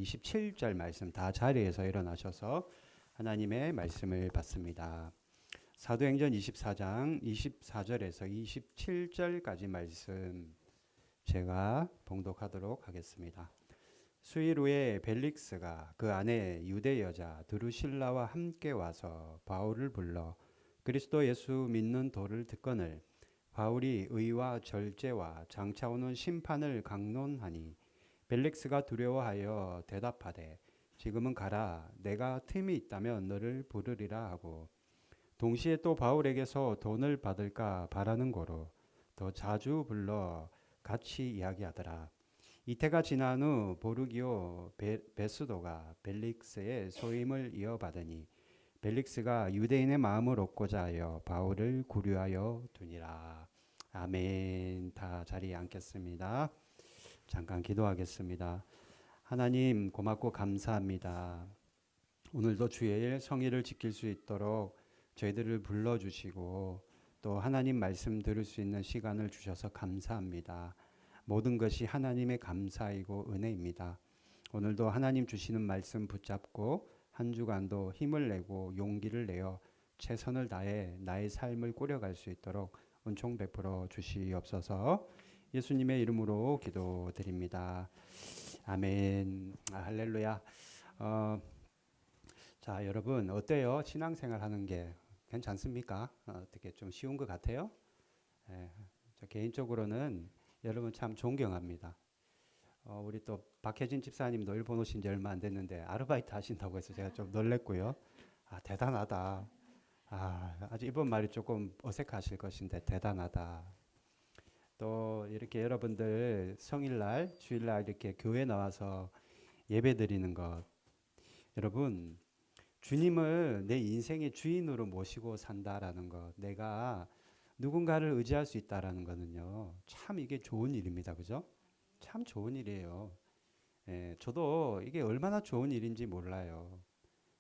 27절 말씀 다 자리에서 일어나셔서 하나님의 말씀을 받습니다. 사도행전 24장 24절에서 27절까지 말씀 제가 봉독하도록 하겠습니다. 수일 후에 벨릭스가 그 아내 유대 여자 드루실라와 함께 와서 바울을 불러 그리스도 예수 믿는 도를 듣거늘 바울이 의와 절제와 장차 오는 심판을 강론하니 벨릭스가 두려워하여 대답하되 지금은 가라 내가 틈이 있다면 너를 부르리라 하고 동시에 또 바울에게서 돈을 받을까 바라는 거로 더 자주 불러 같이 이야기하더라. 이태가 지난 후 보르기오 베스도가 벨릭스의 소임을 이어받으니 벨릭스가 유대인의 마음을 얻고자 하여 바울을 구류하여 두니라. 아멘. 다 자리에 앉겠습니다. 잠깐 기도하겠습니다. 하나님 고맙고 감사합니다. 오늘도 주의 성의를 지킬 수 있도록 저희들을 불러주시고 또 하나님 말씀 들을 수 있는 시간을 주셔서 감사합니다. 모든 것이 하나님의 감사이고 은혜입니다. 오늘도 하나님 주시는 말씀 붙잡고 한 주간도 힘을 내고 용기를 내어 최선을 다해 나의 삶을 꾸려갈 수 있도록 은총 베풀어 주시옵소서. 예수님의 이름으로 기도드립니다. 아멘. 할렐루야. 자, 여러분 어때요? 신앙생활 하는 게 괜찮습니까? 어떻게 좀 쉬운 것 같아요? 저 개인적으로는 여러분 참 존경합니다. 우리 또 박혜진 집사님도 일본 오신 지 얼마 안 됐는데 아르바이트 하신다고 해서 제가 좀 놀랬고요. 대단하다. 아주 이번 말이 조금 어색하실 것인데 대단하다. 또 이렇게 여러분들 성일날, 주일날 이렇게 교회 나와서 예배 드리는 것, 여러분 주님을 내 인생의 주인으로 모시고 산다라는 것, 내가 누군가를 의지할 수 있다라는 것은요, 참 이게 좋은 일입니다, 그죠? 참 좋은 일이에요. 저도 이게 얼마나 좋은 일인지 몰라요.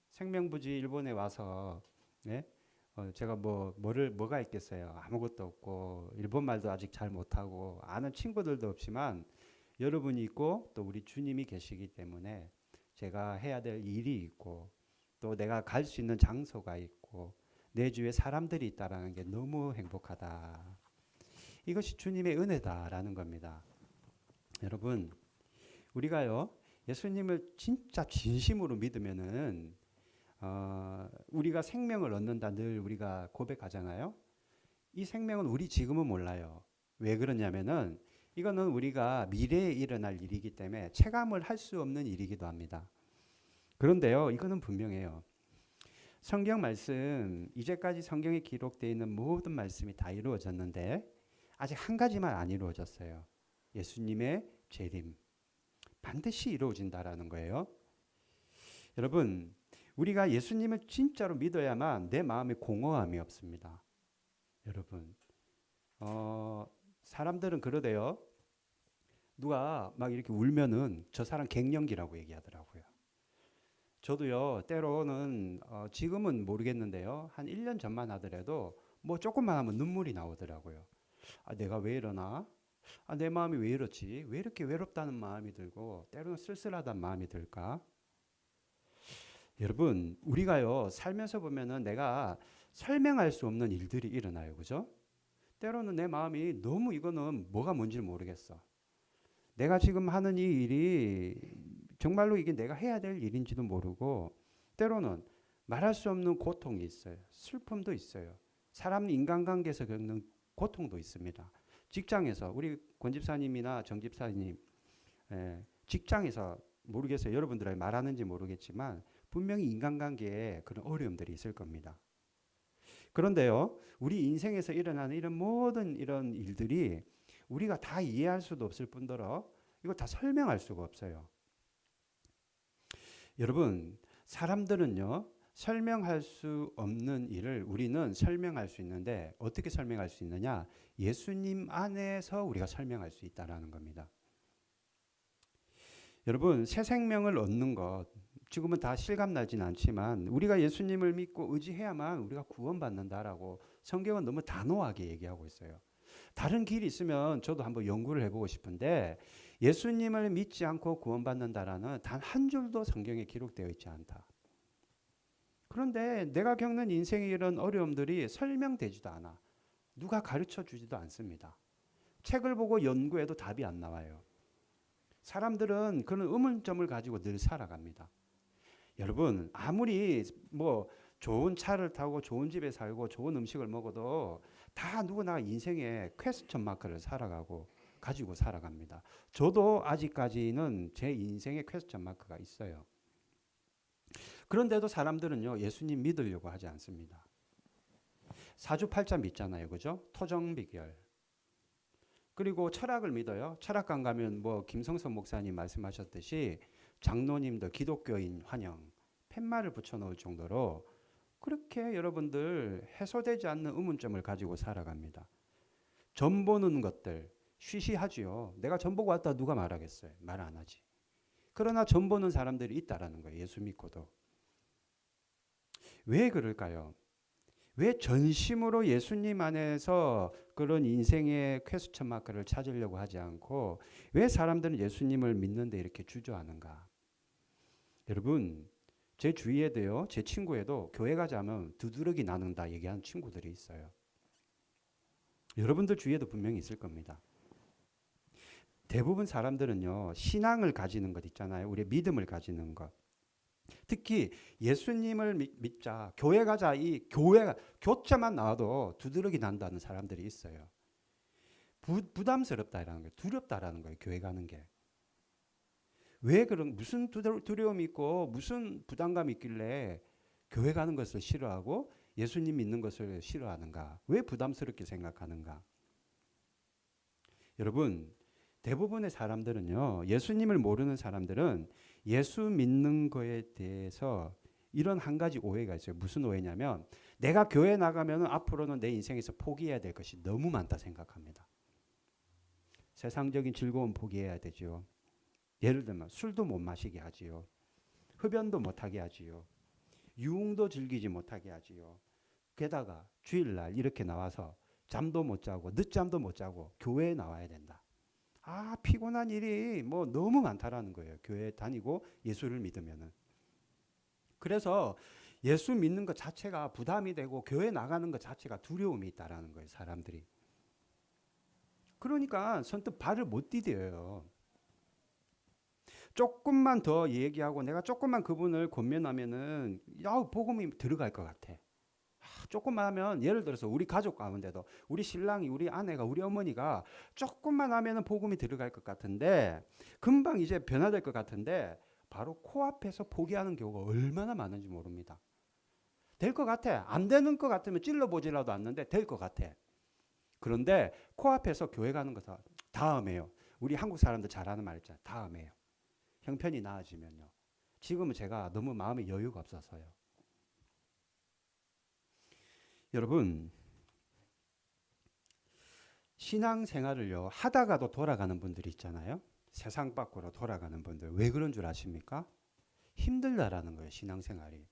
생명부지 일본에 와서, 제가 뭐가 있겠어요? 아무것도 없고, 일본 말도 아직 잘 못하고, 아는 친구들도 없지만, 여러분이 있고, 또 우리 주님이 계시기 때문에 제가 해야 될 일이 있고, 또 내가 갈 수 있는 장소가 있고, 내 주위에 사람들이 있다라는 게 너무 행복하다. 이것이 주님의 은혜다라는 겁니다. 여러분, 우리가요, 예수님을 진짜 진심으로 믿으면은, 우리가 생명을 얻는다 늘 우리가 고백하잖아요. 이 생명은 우리 지금은 몰라요. 왜 그러냐면은 이거는 우리가 미래에 일어날 일이기 때문에 체감을 할 수 없는 일이기도 합니다. 그런데요, 이거는 분명해요. 성경 말씀, 이제까지 성경에 기록되어 있는 모든 말씀이 다 이루어졌는데 아직 한 가지만 안 이루어졌어요. 예수님의 재림. 반드시 이루어진다라는 거예요. 여러분, 우리가 예수님을 진짜로 믿어야만 내 마음에 공허함이 없습니다. 여러분, 사람들은 그러대요. 누가 막 이렇게 울면은 저 사람 갱년기라고 얘기하더라고요. 저도요, 때로는 지금은 모르겠는데요. 한 1년 전만 하더라도 뭐 조금만 하면 눈물이 나오더라고요. 내가 왜 이러나? 내 마음이 왜 이렇지? 왜 이렇게 외롭다는 마음이 들고 때로는 쓸쓸하다는 마음이 들까? 여러분, 우리가요, 살면서 보면은 내가 설명할 수 없는 일들이 일어나요. 그죠? 때로는 내 마음이 너무 이거는 뭐가 뭔지 모르겠어. 내가 지금 하는 이 일이 정말로 이게 내가 해야 될 일인지도 모르고 때로는 말할 수 없는 고통이 있어요. 슬픔도 있어요. 사람 인간관계에서 겪는 고통도 있습니다. 직장에서 우리 권 집사님이나 정 집사님 직장에서 모르겠어요. 여러분들이 말하는지 모르겠지만 분명히 인간관계에 그런 어려움들이 있을 겁니다. 그런데요, 우리 인생에서 일어나는 이런 모든 이런 일들이 우리가 다 이해할 수도 없을 뿐더러 이거 다 설명할 수가 없어요. 여러분, 사람들은요, 설명할 수 없는 일을 우리는 설명할 수 있는데 어떻게 설명할 수 있느냐? 예수님 안에서 우리가 설명할 수 있다라는 겁니다. 여러분, 새 생명을 얻는 것, 지금은 다 실감나진 않지만 우리가 예수님을 믿고 의지해야만 우리가 구원받는다라고 성경은 너무 단호하게 얘기하고 있어요. 다른 길이 있으면 저도 한번 연구를 해보고 싶은데 예수님을 믿지 않고 구원받는다라는 단 한 줄도 성경에 기록되어 있지 않다. 그런데 내가 겪는 인생의 이런 어려움들이 설명되지도 않아. 누가 가르쳐 주지도 않습니다. 책을 보고 연구해도 답이 안 나와요. 사람들은 그런 의문점을 가지고 늘 살아갑니다. 여러분, 아무리 뭐 좋은 차를 타고 좋은 집에 살고 좋은 음식을 먹어도 다 누구나 인생의 퀘스천 마크를 가지고 살아갑니다. 저도 아직까지는 제 인생의 퀘스천 마크가 있어요. 그런데도 사람들은요, 예수님 믿으려고 하지 않습니다. 사주팔자 믿잖아요. 그죠? 토정비결. 그리고 철학을 믿어요. 철학관 가면 뭐 김성선 목사님 말씀하셨듯이 장로님들 기독교인 환영 팻말을 붙여놓을 정도로 그렇게 여러분들 해소되지 않는 의문점을 가지고 살아갑니다. 점 보는 것들 쉬쉬하지요. 내가 점 보고 왔다 누가 말하겠어요. 말 안 하지. 그러나 점 보는 사람들이 있다라는 거예요. 예수 믿고도. 왜 그럴까요? 왜 전심으로 예수님 안에서 그런 인생의 퀘스천 마크를 찾으려고 하지 않고 왜 사람들은 예수님을 믿는데 이렇게 주저하는가? 여러분, 제 주위에도요, 제 친구에도 교회 가자면 두드러기 나는다 얘기하는 친구들이 있어요. 여러분들 주위에도 분명히 있을 겁니다. 대부분 사람들은요, 신앙을 가지는 것 있잖아요. 우리의 믿음을 가지는 것. 특히 예수님을 믿자, 교회 가자, 이 교회가 교자만 나와도 두드러기 난다는 사람들이 있어요. 부담스럽다라는 거예요. 두렵다라는 거예요. 교회 가는 게. 왜 그런 무슨 두려움이 있고 무슨 부담감이 있길래 교회 가는 것을 싫어하고 예수님 믿는 것을 싫어하는가? 왜 부담스럽게 생각하는가? 여러분, 대부분의 사람들은요, 예수님을 모르는 사람들은 예수 믿는 거에 대해서 이런 한 가지 오해가 있어요. 무슨 오해냐면 내가 교회 나가면 앞으로는 내 인생에서 포기해야 될 것이 너무 많다 생각합니다. 세상적인 즐거움 포기해야 되죠. 예를 들면 술도 못 마시게 하지요. 흡연도 못하게 하지요. 유흥도 즐기지 못하게 하지요. 게다가 주일날 이렇게 나와서 잠도 못 자고 늦잠도 못 자고 교회에 나와야 된다. 피곤한 일이 뭐 너무 많다라는 거예요. 교회 다니고 예수를 믿으면은. 그래서 예수 믿는 것 자체가 부담이 되고 교회 나가는 것 자체가 두려움이 있다라는 거예요. 사람들이. 그러니까 선뜻 발을 못 디뎌요. 조금만 더 얘기하고 내가 조금만 그분을 권면하면은 복음이 들어갈 것 같아. 조금만 하면 예를 들어서 우리 가족 가운데도 우리 신랑이 우리 아내가 우리 어머니가 조금만 하면은 복음이 들어갈 것 같은데 금방 이제 변화될 것 같은데 바로 코앞에서 포기하는 경우가 얼마나 많은지 모릅니다. 될 것 같아. 안 되는 것 같으면 찔러보지라도 않는데 될 것 같아. 그런데 코앞에서 교회 가는 것은 다음에요. 우리 한국 사람들 잘하는 말 있잖아요. 다음에요. 형편이 나아지면요. 지금은 제가 너무 마음에 여유가 없어서요. 여러분, 신앙생활을요 하다가도 돌아가는 분들이 있잖아요. 세상 밖으로 돌아가는 분들. 왜 그런 줄 아십니까? 힘들다라는 거예요. 신앙생활이.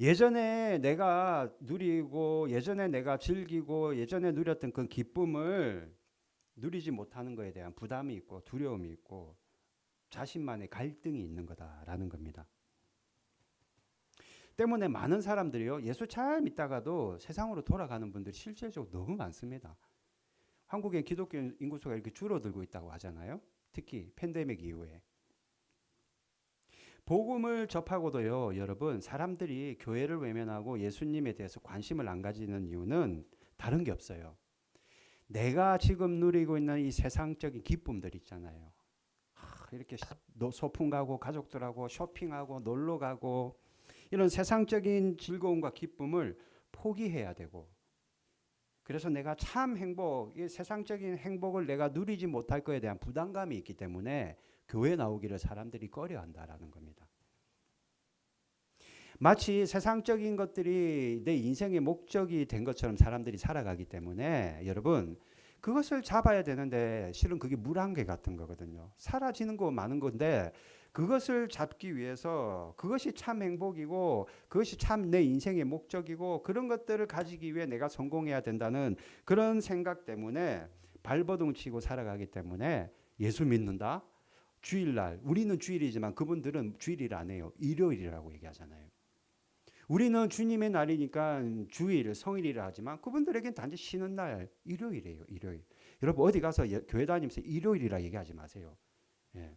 예전에 내가 누리고 예전에 내가 즐기고 예전에 누렸던 그 기쁨을 누리지 못하는 것에 대한 부담이 있고 두려움이 있고 자신만의 갈등이 있는 거다라는 겁니다. 때문에 많은 사람들이요 예수 잘 믿다가도 세상으로 돌아가는 분들이 실질적으로 너무 많습니다. 한국의 기독교 인구수가 이렇게 줄어들고 있다고 하잖아요. 특히 팬데믹 이후에. 복음을 접하고도요 여러분 사람들이 교회를 외면하고 예수님에 대해서 관심을 안 가지는 이유는 다른 게 없어요. 내가 지금 누리고 있는 이 세상적인 기쁨들 있잖아요. 이렇게 소풍 가고 가족들하고 쇼핑하고 놀러 가고 이런 세상적인 즐거움과 기쁨을 포기해야 되고 그래서 내가 참 행복, 이 세상적인 행복을 내가 누리지 못할 것에 대한 부담감이 있기 때문에 교회 나오기를 사람들이 꺼려한다라는 겁니다. 마치 세상적인 것들이 내 인생의 목적이 된 것처럼 사람들이 살아가기 때문에 여러분 그것을 잡아야 되는데 실은 그게 물안개 같은 거거든요. 사라지는 거 많은 건데 그것을 잡기 위해서 그것이 참 행복이고 그것이 참 내 인생의 목적이고 그런 것들을 가지기 위해 내가 성공해야 된다는 그런 생각 때문에 발버둥 치고 살아가기 때문에 예수 믿는다. 주일날, 우리는 주일이지만 그분들은 주일을 안 해요. 일요일이라고 얘기하잖아요. 우리는 주님의 날이니까 주일, 성일이라 하지만 그분들에겐 단지 쉬는 날, 일요일이에요. 일요일. 여러분 어디 가서 교회 다니면서 일요일이라 얘기하지 마세요. 예.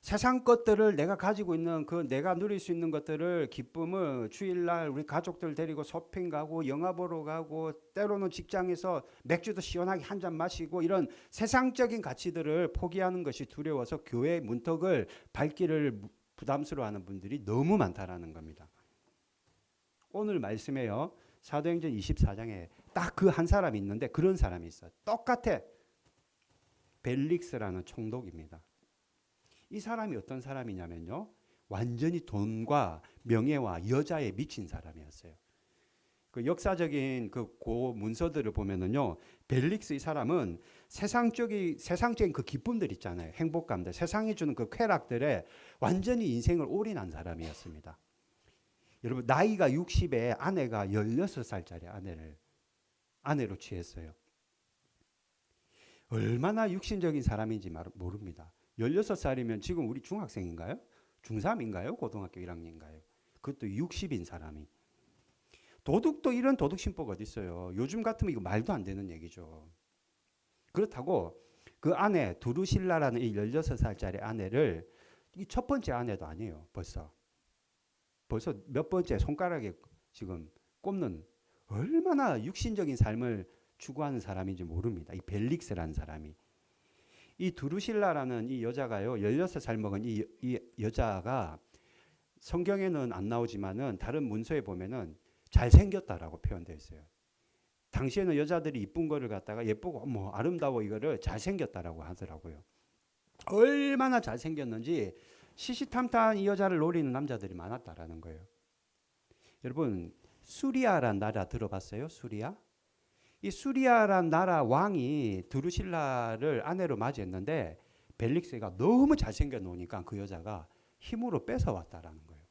세상 것들을 내가 가지고 있는 그 내가 누릴 수 있는 것들을 기쁨을 주일날 우리 가족들 데리고 쇼핑 가고 영화 보러 가고 때로는 직장에서 맥주도 시원하게 한 잔 마시고 이런 세상적인 가치들을 포기하는 것이 두려워서 교회 문턱을 밟기를 부담스러워하는 분들이 너무 많다라는 겁니다. 오늘 말씀에요. 사도행전 24장에 딱 그 한 사람이 있는데 그런 사람이 있어요. 똑같아. 벨릭스라는 총독입니다. 이 사람이 어떤 사람이냐면요. 완전히 돈과 명예와 여자에 미친 사람이었어요. 그 역사적인 그 문서들을 보면은요. 벨릭스 이 사람은 세상적인 그 기쁨들 있잖아요. 행복감들, 세상이 주는 그 쾌락들에 완전히 인생을 올인한 사람이었습니다. 여러분 나이가 60에 아내가 16살짜리 아내로 취했어요. 얼마나 육신적인 사람인지 모릅니다. 16살이면 지금 우리 중학생인가요? 중3인가요? 고등학교 1학년인가요? 그것도 60인 사람이. 도둑도 이런 도둑 신보가 어디 있어요. 요즘 같으면 이거 말도 안 되는 얘기죠. 그렇다고 그 아내 두루실라라는 이 16살짜리 아내를 이 첫 번째 아내도 아니에요. 벌써 몇 번째 손가락에 지금 꼽는 얼마나 육신적인 삶을 추구하는 사람인지 모릅니다. 이 벨릭스라는 사람이. 이 두루실라라는 이 여자가요. 16살 먹은 이 여자가 성경에는 안 나오지만은 다른 문서에 보면은 잘생겼다라고 표현되어 있어요. 당시에는 여자들이 이쁜 거를 갖다가 예쁘고 뭐 아름다워 이거를 잘생겼다라고 하더라고요. 얼마나 잘생겼는지 시시탐탐 이 여자를 노리는 남자들이 많았다라는 거예요. 여러분 수리아란 나라 들어봤어요? 수리아? 이 수리아란 나라 왕이 두루실라를 아내로 맞이했는데 벨릭스가 너무 잘생겨 놓으니까 그 여자가 힘으로 뺏어왔다라는 거예요.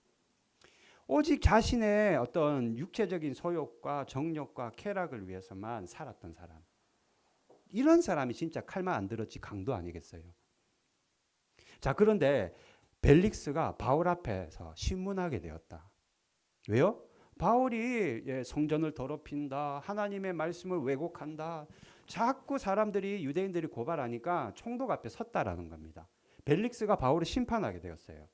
오직 자신의 어떤 육체적인 소욕과 정욕과 쾌락을 위해서만 살았던 사람. 이런 사람이 진짜 칼만 안 들었지 강도 아니겠어요. 자, 그런데 벨릭스가 바울 앞에서 신문하게 되었다. 왜요? 바울이 성전을 더럽힌다. 하나님의 말씀을 왜곡한다. 자꾸 유대인들이 고발하니까 총독 앞에 섰다라는 겁니다. 벨릭스가 바울을 심판하게 되었어요.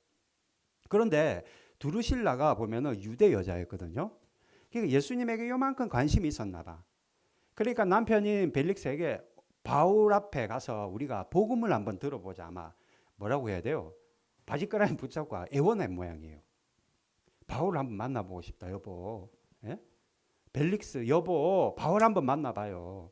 그런데 두루실라가 보면은 유대 여자였거든요. 그러니까 예수님에게 요만큼 관심이 있었나 봐. 그러니까 남편인 벨릭스에게 바울 앞에 가서 우리가 복음을 한번 들어보자. 아마 뭐라고 해야 돼요? 바지가랑이 붙잡고 애원한 모양이에요. 바울 한번 만나보고 싶다 여보. 예? 벨릭스 여보 바울 한번 만나봐요.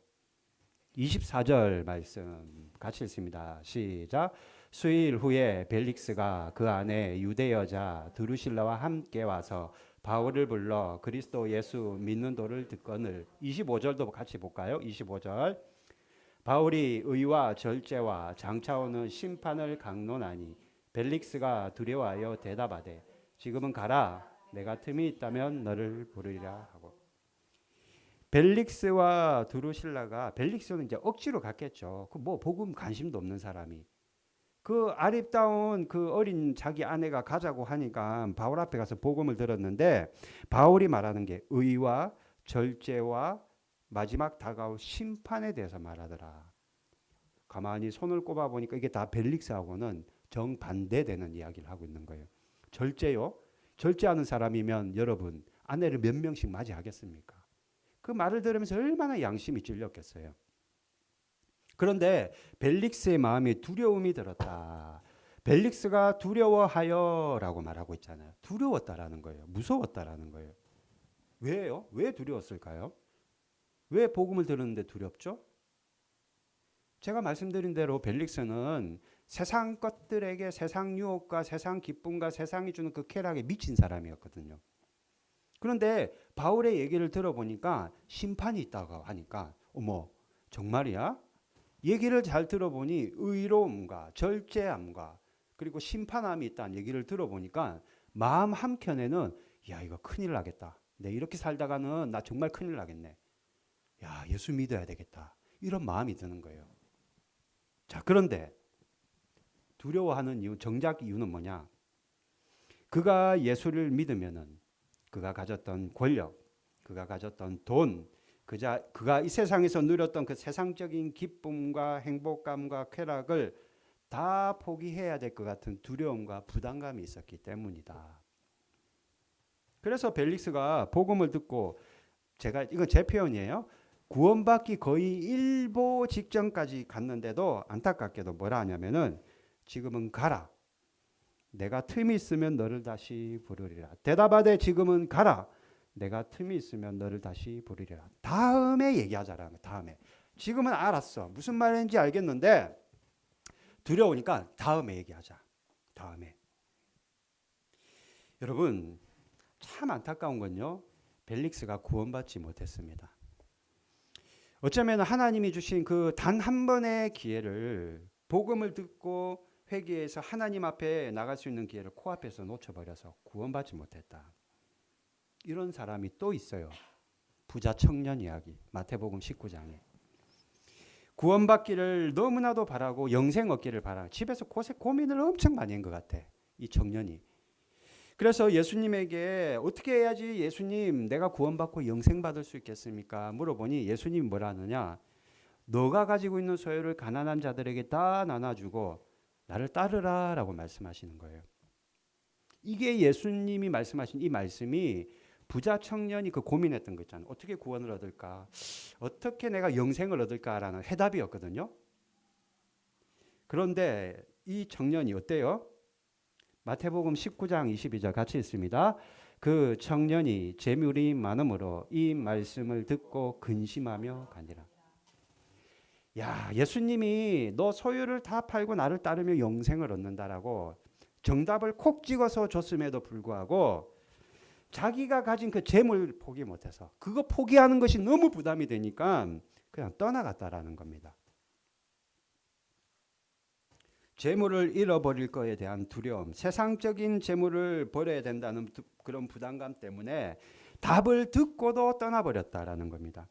24절 말씀 같이 읽습니다. 시작. 수일 후에 벨릭스가 그 안에 유대 여자 드루실라와 함께 와서 바울을 불러 그리스도 예수 믿는 도를 듣거늘. 25절도 같이 볼까요? 25절. 바울이 의와 절제와 장차오는 심판을 강론하니 벨릭스가 두려워하여 대답하되 지금은 가라. 내가 틈이 있다면 너를 부르리라 하고. 벨릭스와 두루실라가 벨릭스는 이제 억지로 갔겠죠. 그 뭐 복음 관심도 없는 사람이. 그 아름다운 그 어린 자기 아내가 가자고 하니까 바울 앞에 가서 복음을 들었는데 바울이 말하는 게 의와 절제와 마지막 다가올 심판에 대해서 말하더라. 가만히 손을 꼽아 보니까 이게 다 벨릭스하고는 정반대되는 이야기를 하고 있는 거예요. 절제요? 절제하는 사람이면 여러분 아내를 몇 명씩 맞이하겠습니까? 그 말을 들으면서 얼마나 양심이 찔렸겠어요. 그런데 벨릭스의 마음에 두려움이 들었다. 벨릭스가 두려워하여라고 말하고 있잖아요. 두려웠다라는 거예요. 무서웠다라는 거예요. 왜요? 왜 두려웠을까요? 왜 복음을 들었는데 두렵죠? 제가 말씀드린 대로 벨릭스는 세상 것들에게 세상 유혹과 세상 기쁨과 세상이 주는 그 쾌락에 미친 사람이었거든요. 그런데 바울의 얘기를 들어보니까 심판이 있다고 하니까 어머 정말이야? 얘기를 잘 들어보니 의로움과 절제함과 그리고 심판함이 있다는 얘기를 들어보니까 마음 한켠에는 야 이거 큰일 나겠다. 내 이렇게 살다가는 나 정말 큰일 나겠네. 야 예수 믿어야 되겠다. 이런 마음이 드는 거예요. 자, 그런데 두려워하는 이유, 정작 이유는 뭐냐? 그가 예수를 믿으면은 그가 가졌던 권력, 그가 가졌던 돈, 그가 이 세상에서 누렸던 그 세상적인 기쁨과 행복감과 쾌락을 다 포기해야 될 것 같은 두려움과 부담감이 있었기 때문이다. 그래서 벨릭스가 복음을 듣고, 이건 제 표현이에요. 구원받기 거의 일보 직전까지 갔는데도 안타깝게도 뭐라 하냐면은 지금은 가라. 내가 틈이 있으면 너를 다시 부르리라. 대답하되 지금은 가라. 내가 틈이 있으면 너를 다시 부르리라. 다음에 얘기하자라는 거예요. 다음에. 지금은 알았어. 무슨 말인지 알겠는데 두려우니까 다음에 얘기하자. 다음에. 여러분, 참 안타까운 건요. 벨릭스가 구원받지 못했습니다. 어쩌면 하나님이 주신 그 단 한 번의 기회를, 복음을 듣고 회개해서 하나님 앞에 나갈 수 있는 기회를 코앞에서 놓쳐버려서 구원받지 못했다. 이런 사람이 또 있어요. 부자 청년 이야기, 마태복음 19장에. 구원받기를 너무나도 바라고 영생 얻기를 바라. 집에서 고민을 엄청 많이 한 것 같아. 이 청년이. 그래서 예수님에게 어떻게 해야지 예수님 내가 구원받고 영생 받을 수 있겠습니까? 물어보니 예수님이 뭐라 하느냐? 너가 가지고 있는 소유를 가난한 자들에게 다 나눠주고 나를 따르라 라고 말씀하시는 거예요. 이게 예수님이 말씀하신 이 말씀이 부자 청년이 그 고민했던 거 있잖아요. 어떻게 구원을 얻을까? 어떻게 내가 영생을 얻을까라는 해답이었거든요. 그런데 이 청년이 어때요? 마태복음 19장 22절 같이 있습니다. 그 청년이 재물이 많음으로 이 말씀을 듣고 근심하며 가니라. 야, 예수님이 너 소유를 다 팔고 나를 따르며 영생을 얻는다라고 정답을 콕 찍어서 줬음에도 불구하고 자기가 가진 그 재물 포기 못해서 그거 포기하는 것이 너무 부담이 되니까 그냥 떠나갔다라는 겁니다. 재물을 잃어버릴 거에 대한 두려움, 세상적인 재물을 버려야 된다는 그런 부담감 때문에 답을 듣고도 떠나버렸다라는 겁니다.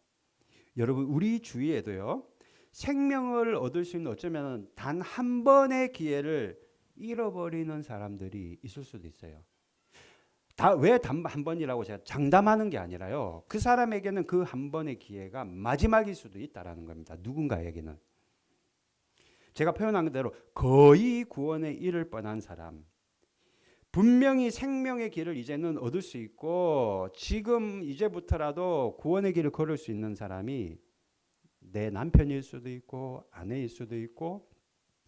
여러분, 우리 주위에도요, 생명을 얻을 수 있는 어쩌면 단 한 번의 기회를 잃어버리는 사람들이 있을 수도 있어요. 왜 한 번이라고 제가 장담하는 게 아니라요. 그 사람에게는 그 한 번의 기회가 마지막일 수도 있다라는 겁니다. 누군가에게는. 제가 표현한 대로 거의 구원에 이를 뻔한 사람, 분명히 생명의 길을 이제는 얻을 수 있고 지금 이제부터라도 구원의 길을 걸을 수 있는 사람이 내 남편일 수도 있고 아내일 수도 있고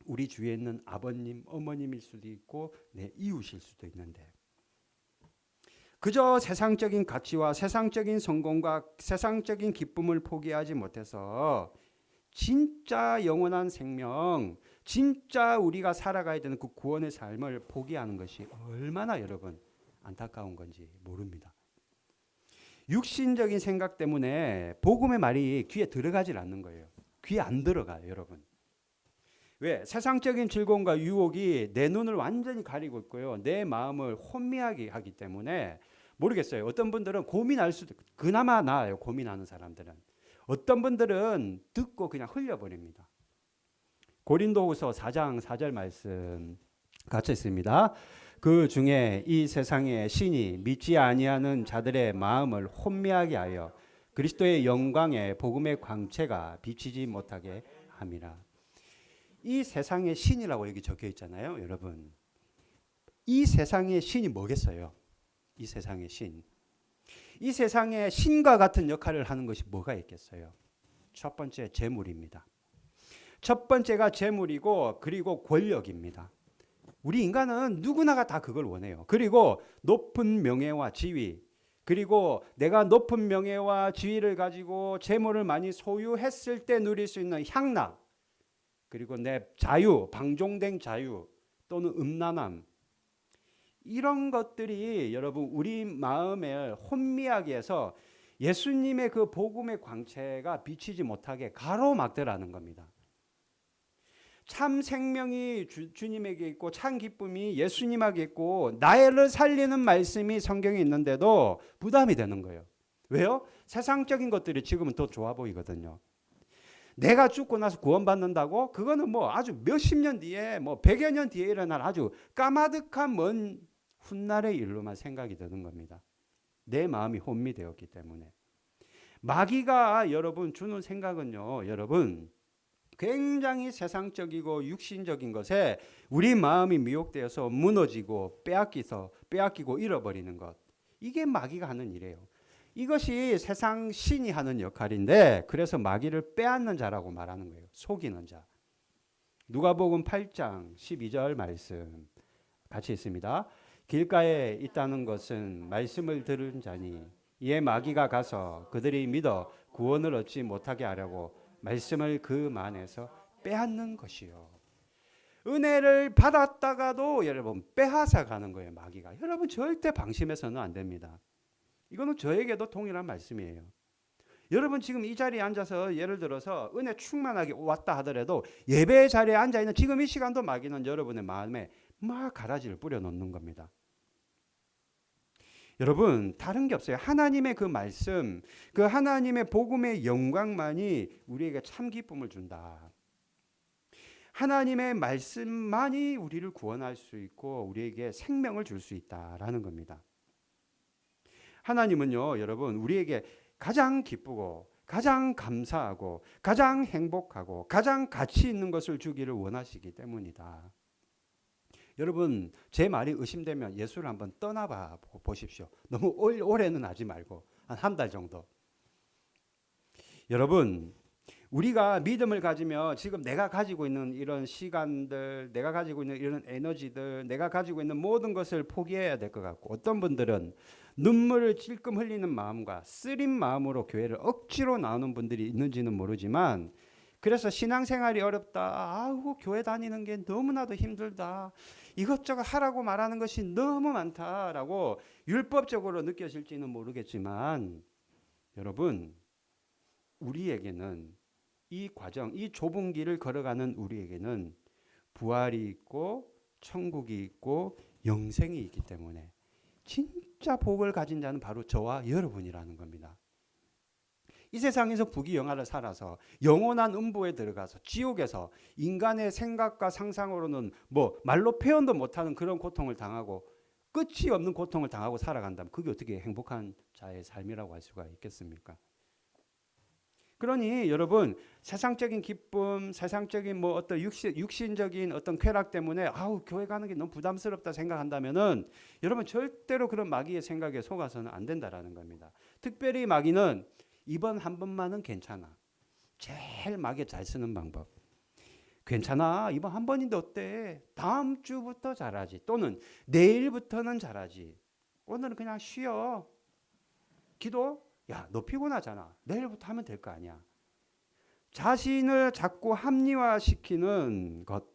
우리 주위에 있는 아버님, 어머님일 수도 있고 내 이웃일 수도 있는데 그저 세상적인 가치와 세상적인 성공과 세상적인 기쁨을 포기하지 못해서 진짜 영원한 생명, 진짜 우리가 살아가야 되는 그 구원의 삶을 포기하는 것이 얼마나 여러분 안타까운 건지 모릅니다. 육신적인 생각 때문에 복음의 말이 귀에 들어가질 않는 거예요. 귀에 안 들어가요, 여러분. 왜? 세상적인 즐거움과 유혹이 내 눈을 완전히 가리고 있고요. 내 마음을 혼미하게 하기 때문에 모르겠어요. 어떤 분들은 고민할 수도 있고, 그나마 나아요, 고민하는 사람들은. 어떤 분들은 듣고 그냥 흘려버립니다. 고린도후서 4장 4절 말씀 같이 있습니다. 그 중에 이 세상의 신이 믿지 아니하는 자들의 마음을 혼미하게 하여 그리스도의 영광에 복음의 광채가 비치지 못하게 함이라. 이 세상의 신이라고 여기 적혀 있잖아요, 여러분. 이 세상의 신이 뭐겠어요? 이 세상의 신. 이 세상에 신과 같은 역할을 하는 것이 뭐가 있겠어요? 첫 번째, 재물입니다. 첫 번째가 재물이고 그리고 권력입니다. 우리 인간은 누구나가 다 그걸 원해요. 그리고 높은 명예와 지위, 그리고 내가 높은 명예와 지위를 가지고 재물을 많이 소유했을 때 누릴 수 있는 향락, 그리고 내 자유, 방종된 자유 또는 음란함, 이런 것들이 여러분 우리 마음을 혼미하게 해서 예수님의 그 복음의 광채가 비치지 못하게 가로막더라는 겁니다. 참 생명이 주님에게 있고 참 기쁨이 예수님에게 있고 나를 살리는 말씀이 성경에 있는데도 부담이 되는 거예요. 왜요? 세상적인 것들이 지금은 더 좋아 보이거든요. 내가 죽고 나서 구원받는다고? 그거는 뭐 아주 몇십 년 뒤에 뭐 100여 년 뒤에 일어날 아주 까마득한 먼 훗날의 일로만 생각이 드는 겁니다. 내 마음이 혼미되었기 때문에. 마귀가 여러분 주는 생각은요, 여러분 굉장히 세상적이고 육신적인 것에 우리 마음이 미혹되어서 무너지고 빼앗기고 잃어버리는 것. 이게 마귀가 하는 일이에요. 이것이 세상 신이 하는 역할인데 그래서 마귀를 빼앗는 자라고 말하는 거예요. 속이는 자. 누가복음 8장 12절 말씀 같이 있습니다. 길가에 있다는 것은 말씀을 들은 자니 이에 마귀가 가서 그들이 믿어 구원을 얻지 못하게 하려고 말씀을 그 만에서 빼앗는 것이요. 은혜를 받았다가도 여러분 빼앗아 가는 거예요. 마귀가. 여러분 절대 방심해서는 안 됩니다. 이거는 저에게도 동일한 말씀이에요. 여러분 지금 이 자리에 앉아서 예를 들어서 은혜 충만하게 왔다 하더라도 예배의 자리에 앉아있는 지금 이 시간도 마귀는 여러분의 마음에 막 가라지를 뿌려놓는 겁니다. 여러분 다른 게 없어요. 하나님의 그 말씀, 그 하나님의 복음의 영광만이 우리에게 참 기쁨을 준다. 하나님의 말씀만이 우리를 구원할 수 있고 우리에게 생명을 줄 수 있다라는 겁니다. 하나님은요, 여러분 우리에게 가장 기쁘고 가장 감사하고 가장 행복하고 가장 가치 있는 것을 주기를 원하시기 때문이다. 여러분 제 말이 의심되면 예수를 한번 떠나봐 보십시오. 너무 오래는 하지 말고 한 달 정도. 여러분 우리가 믿음을 가지며 지금 내가 가지고 있는 이런 시간들, 내가 가지고 있는 이런 에너지들, 내가 가지고 있는 모든 것을 포기해야 될 것 같고 어떤 분들은 눈물을 찔끔 흘리는 마음과 쓰린 마음으로 교회를 억지로 나오는 분들이 있는지는 모르지만 그래서 신앙생활이 어렵다. 아우 교회 다니는 게 너무나도 힘들다. 이것저것 하라고 말하는 것이 너무 많다라고 율법적으로 느껴질지는 모르겠지만 여러분 우리에게는 이 과정, 이 좁은 길을 걸어가는 우리에게는 부활이 있고 천국이 있고 영생이 있기 때문에 진짜 복을 가진 자는 바로 저와 여러분이라는 겁니다. 이 세상에서 부귀영화를 살아서 영원한 음부에 들어가서 지옥에서 인간의 생각과 상상으로는 뭐 말로 표현도 못하는 그런 고통을 당하고 끝이 없는 고통을 당하고 살아간다면 그게 어떻게 행복한 자의 삶이라고 할 수가 있겠습니까? 그러니 여러분 세상적인 기쁨, 세상적인 뭐 어떤 육신적인 어떤 쾌락 때문에 아우 교회 가는 게 너무 부담스럽다 생각한다면은 여러분 절대로 그런 마귀의 생각에 속아서는 안 된다라는 겁니다. 특별히 마귀는 이번 한 번만은 괜찮아. 제일 마귀 잘 쓰는 방법. 괜찮아. 이번 한 번인데 어때? 다음 주부터 잘하지. 또는 내일부터는 잘하지. 오늘은 그냥 쉬어. 기도? 야, 너 피곤하잖아. 내일부터 하면 될 거 아니야. 자신을 자꾸 합리화시키는 것.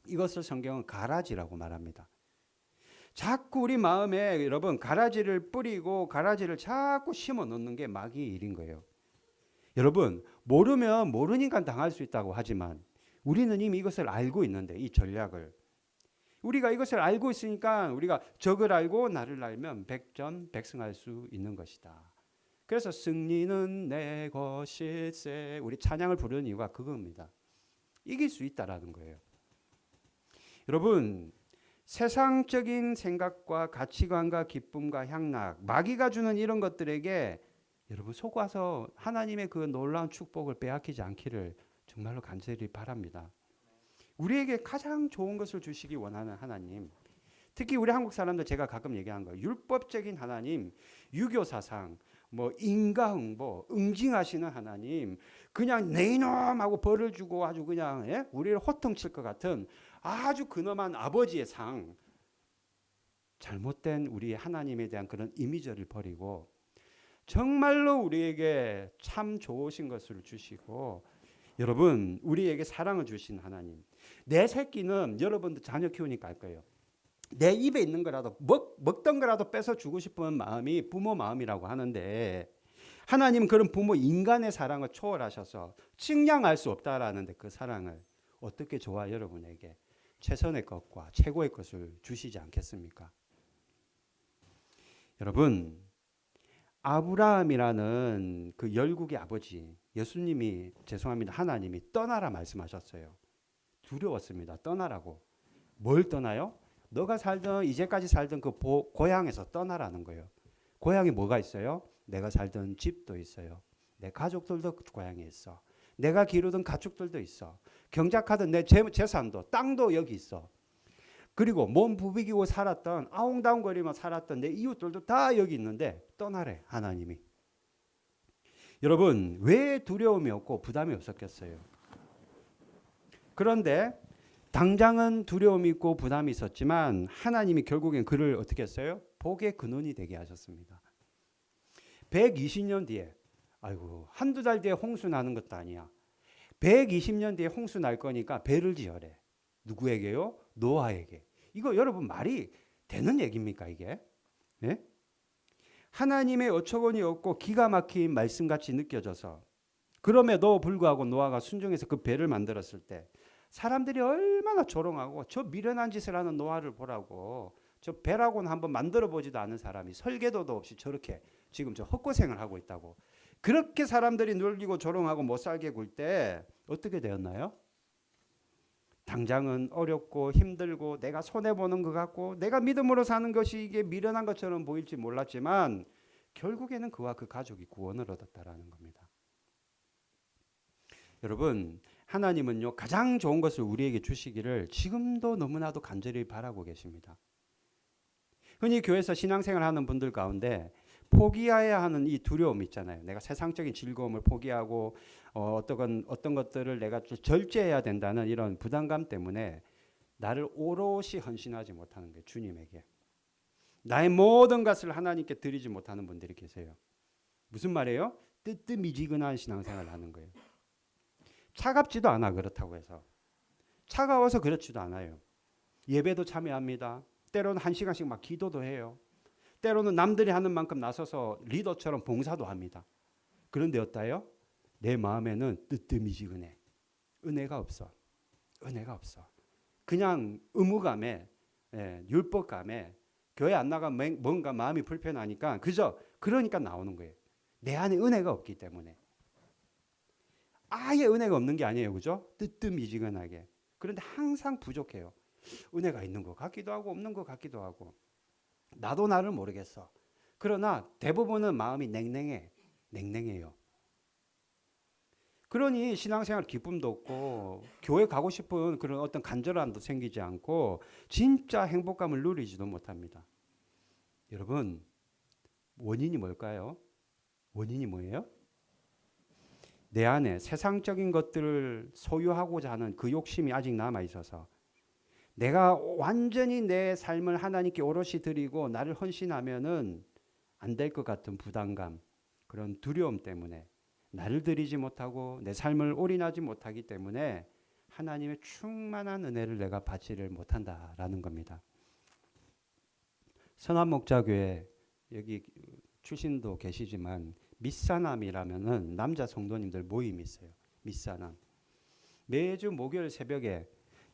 이것을 성경은 가라지라고 말합니다. 자꾸 우리 마음에 여러분 가라지를 뿌리고 가라지를 자꾸 심어 놓는 게 마귀의 일인 거예요. 여러분 모르면 모르니까 당할 수 있다고 하지만 우리는 이미 이것을 알고 있는데 이 전략을 우리가 이것을 알고 있으니까 우리가 적을 알고 나를 알면 백전백승할 수 있는 것이다. 그래서 승리는 내 것일세 우리 찬양을 부르는 이유가 그겁니다. 이길 수 있다라는 거예요. 여러분 세상적인 생각과 가치관과 기쁨과 향락 마귀가 주는 이런 것들에게 여러분 속아서 하나님의 그 놀라운 축복을 빼앗기지 않기를 정말로 간절히 바랍니다. 우리에게 가장 좋은 것을 주시기 원하는 하나님, 특히 우리 한국 사람들 제가 가끔 얘기하는 거예요. 율법적인 하나님, 유교 사상, 뭐 인과응보, 응징하시는 하나님, 그냥 내 이놈하고 벌을 주고 아주 그냥 우리를 호통칠 것 같은 아주 근엄한 아버지의 상, 잘못된 우리의 하나님에 대한 그런 이미지를 버리고 정말로 우리에게 참 좋으신 것을 주시고 여러분 우리에게 사랑을 주신 하나님. 내 새끼는 여러분들 자녀 키우니까 알 거예요. 내 입에 있는 거라도 먹던 거라도 뺏어 주고 싶은 마음이 부모 마음이라고 하는데 하나님은 그런 부모 인간의 사랑을 초월하셔서 측량할 수 없다라는데 그 사랑을 어떻게 저와 여러분에게 최선의 것과 최고의 것을 주시지 않겠습니까? 여러분 아브라함이라는 그 열국의 아버지 예수님이 죄송합니다. 하나님이 떠나라 말씀하셨어요. 두려웠습니다. 떠나라고. 뭘 떠나요? 너가 살던 이제까지 살던 그 고향에서 떠나라는 거예요. 고향에 뭐가 있어요? 내가 살던 집도 있어요. 내 가족들도 고향에 있어. 내가 기르던 가축들도 있어. 경작하던 내 재산도 땅도 여기 있어. 그리고 몸 부비기고 살았던 아웅다웅거리며 살았던 내 이웃들도 다 여기 있는데 떠나래 하나님이. 여러분 왜 두려움이 없고 부담이 없었겠어요? 그런데 당장은 두려움이 있고 부담이 있었지만 하나님이 결국엔 그를 어떻게 했어요? 복의 근원이 되게 하셨습니다. 120년 뒤에 아이고 한두 달 뒤에 홍수 나는 것도 아니야. 120년 뒤에 홍수 날 거니까 배를 지어래. 누구에게요? 노아에게. 이거 여러분 말이 되는 얘기입니까 이게? 네? 하나님의 어처구니 없고 기가 막힌 말씀같이 느껴져서 그럼에도 불구하고 노아가 순종해서 그 배를 만들었을 때 사람들이 얼마나 조롱하고 저 미련한 짓을 하는 노아를 보라고 저 배라고는 한번 만들어 보지도 않은 사람이 설계도도 없이 저렇게 지금 저 헛고생을 하고 있다고 그렇게 사람들이 놀리고 조롱하고 못 살게 굴 때 어떻게 되었나요? 당장은 어렵고 힘들고 내가 손해보는 것 같고 내가 믿음으로 사는 것이 이게 미련한 것처럼 보일지 몰랐지만 결국에는 그와 그 가족이 구원을 얻었다라는 겁니다. 여러분 하나님은요 가장 좋은 것을 우리에게 주시기를 지금도 너무나도 간절히 바라고 계십니다. 흔히 교회에서 신앙생활 하는 분들 가운데 포기해야 하는 이 두려움 있잖아요. 내가 세상적인 즐거움을 포기하고 어떤 것들을 내가 절제해야 된다는 이런 부담감 때문에 나를 오롯이 헌신하지 못하는 거예요. 주님에게. 나의 모든 것을 하나님께 드리지 못하는 분들이 계세요. 무슨 말이에요? 뜨뜻미지근한 신앙생활을 하는 거예요. 차갑지도 않아 그렇다고 해서. 차가워서 그렇지도 않아요. 예배도 참여합니다. 때로는 1시간씩 막 기도도 해요. 때로는 남들이 하는 만큼 나서서 리더처럼 봉사도 합니다. 그런데 어때요? 내 마음에는 뜨뜻미지근해. 은혜가 없어. 은혜가 없어. 그냥 의무감에 율법감에 교회 안 나가면 뭔가 마음이 불편하니까 그러니까 나오는 거예요. 내 안에 은혜가 없기 때문에. 아예 은혜가 없는 게 아니에요. 그죠? 뜨뜻미지근하게. 그런데 항상 부족해요. 은혜가 있는 것 같기도 하고 없는 것 같기도 하고. 나도 나를 모르겠어. 그러나 대부분은 마음이 냉랭해요. 그러니 신앙생활 기쁨도 없고 교회 가고 싶은 그런 어떤 간절함도 생기지 않고 진짜 행복감을 누리지도 못합니다. 여러분 원인이 뭘까요? 원인이 뭐예요? 내 안에 세상적인 것들을 소유하고자 하는 그 욕심이 아직 남아 있어서 내가 완전히 내 삶을 하나님께 오롯이 드리고 나를 헌신하면은 안 될 것 같은 부담감, 그런 두려움 때문에 나를 드리지 못하고 내 삶을 올인하지 못하기 때문에 하나님의 충만한 은혜를 내가 받지를 못한다라는 겁니다. 선한목자교회 여기 출신도 계시지만 밑사남이라면은 남자 성도님들 모임이 있어요. 밑사남. 매주 목요일 새벽에